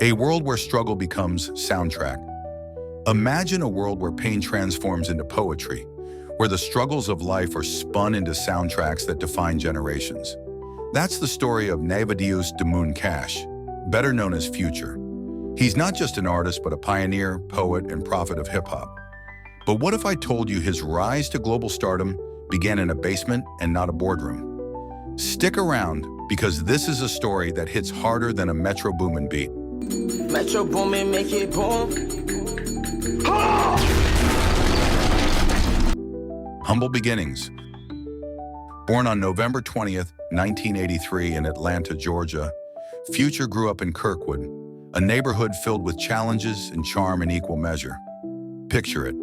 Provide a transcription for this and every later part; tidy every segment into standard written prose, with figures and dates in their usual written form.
A world where struggle becomes soundtrack. Imagine a world where pain transforms into poetry, where the struggles of life are spun into soundtracks that define generations. That's the story of Nayvadius DeMun Cash, better known as Future. He's not just an artist, but a pioneer, poet, and prophet of hip-hop. But what if I told you his rise to global stardom began in a basement and not a boardroom? Stick around, because this is a story that hits harder than a Metro Boomin beat. Metro Boomin, make it boom. Humble beginnings. Born on November 20th, 1983 in Atlanta, Georgia, Future grew up in Kirkwood, a neighborhood filled with challenges and charm in equal measure. Picture it.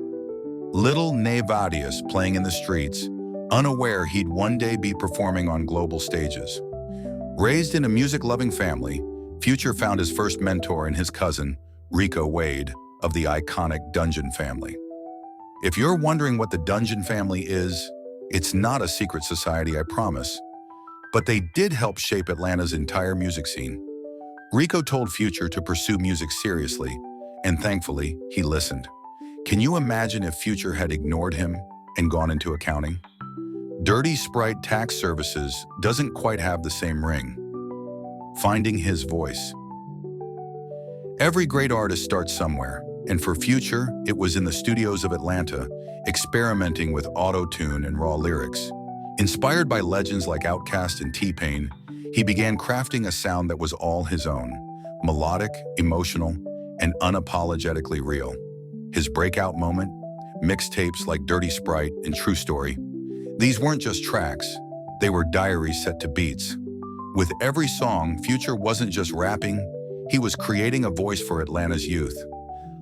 Little Nayvadius playing in the streets, unaware he'd one day be performing on global stages. Raised in a music-loving family, Future found his first mentor in his cousin, Rico Wade, of the iconic Dungeon family. If you're wondering what the Dungeon family is, it's not a secret society, I promise. But they did help shape Atlanta's entire music scene. Rico told Future to pursue music seriously, and thankfully, he listened. Can you imagine if Future had ignored him and gone into accounting? Dirty Sprite Tax Services doesn't quite have the same ring. Finding his voice. Every great artist starts somewhere, and for Future, it was in the studios of Atlanta, experimenting with auto-tune and raw lyrics. Inspired by legends like Outkast and T-Pain, he began crafting a sound that was all his own, melodic, emotional, and unapologetically real. His breakout moment, mixtapes like Dirty Sprite and True Story, these weren't just tracks, they were diaries set to beats. With every song, Future wasn't just rapping, he was creating a voice for Atlanta's youth.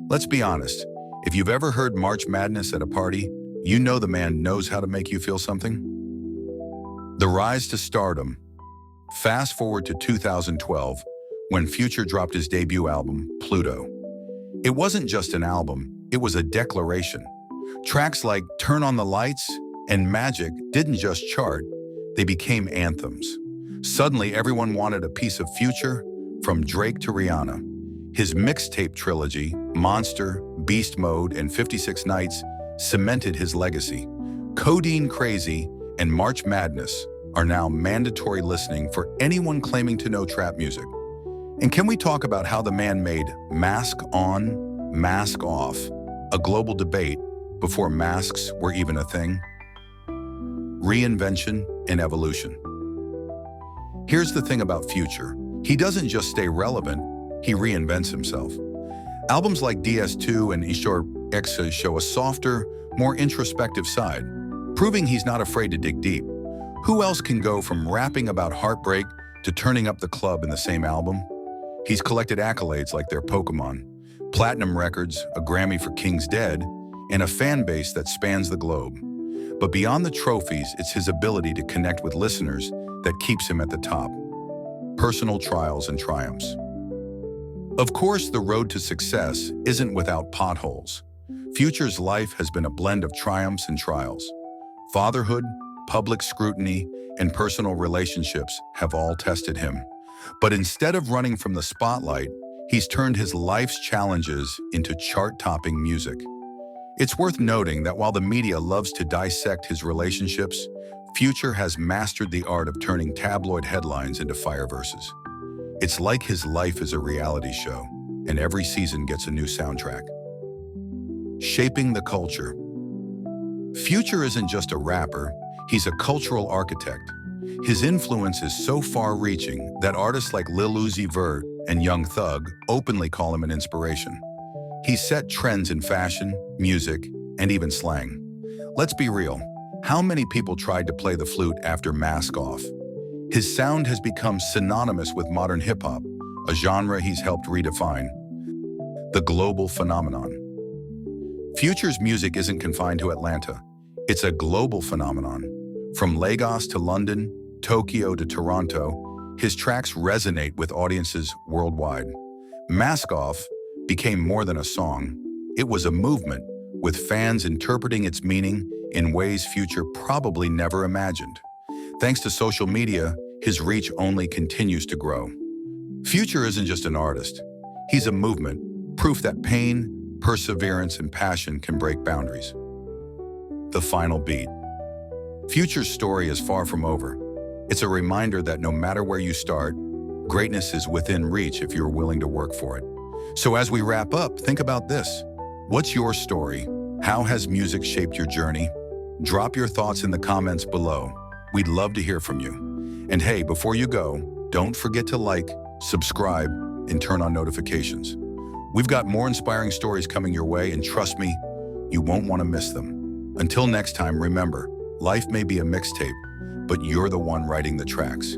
Let's be honest, if you've ever heard March Madness at a party, you know the man knows how to make you feel something. The rise to stardom. Fast forward to 2012, when Future dropped his debut album, Pluto. It wasn't just an album, it was a declaration. Tracks like Turn on the Lights and Magic didn't just chart, they became anthems. Suddenly, everyone wanted a piece of Future, from Drake to Rihanna. His mixtape trilogy, Monster, Beast Mode, and 56 Nights, cemented his legacy. Codeine Crazy and March Madness are now mandatory listening for anyone claiming to know trap music. And can we talk about how the man made Mask On, Mask Off, a global debate before masks were even a thing? Reinvention and Evolution. Here's the thing about Future. He doesn't just stay relevant, he reinvents himself. Albums like DS2 and Ishore Exa show a softer, more introspective side, proving he's not afraid to dig deep. Who else can go from rapping about heartbreak to turning up the club in the same album? He's collected accolades like their Pokemon, platinum records, a Grammy for King's Dead, and a fan base that spans the globe. But beyond the trophies, it's his ability to connect with listeners that keeps him at the top. Personal trials and triumphs. Of course, the road to success isn't without potholes. Future's life has been a blend of triumphs and trials. Fatherhood, public scrutiny, and personal relationships have all tested him. But instead of running from the spotlight, he's turned his life's challenges into chart-topping music. It's worth noting that while the media loves to dissect his relationships, Future has mastered the art of turning tabloid headlines into fire verses. It's like his life is a reality show, and every season gets a new soundtrack. Shaping the culture. Future isn't just a rapper, he's a cultural architect. His influence is so far-reaching that artists like Lil Uzi Vert and Young Thug openly call him an inspiration. He set trends in fashion, music, and even slang. Let's be real. How many people tried to play the flute after Mask Off? His sound has become synonymous with modern hip-hop, a genre he's helped redefine. The global phenomenon. Future's music isn't confined to Atlanta. It's a global phenomenon. From Lagos to London, Tokyo to Toronto, his tracks resonate with audiences worldwide. Mask Off became more than a song. It was a movement, with fans interpreting its meaning in ways Future probably never imagined. Thanks to social media, his reach only continues to grow. Future isn't just an artist. He's a movement, proof that pain, perseverance, and passion can break boundaries. The final beat. Future's story is far from over. It's a reminder that no matter where you start, greatness is within reach if you're willing to work for it. So as we wrap up, think about this. What's your story? How has music shaped your journey? Drop your thoughts in the comments below. We'd love to hear from you. And hey, before you go, don't forget to like, subscribe, and turn on notifications. We've got more inspiring stories coming your way, and trust me, you won't want to miss them. Until next time, remember, life may be a mixtape, but you're the one writing the tracks.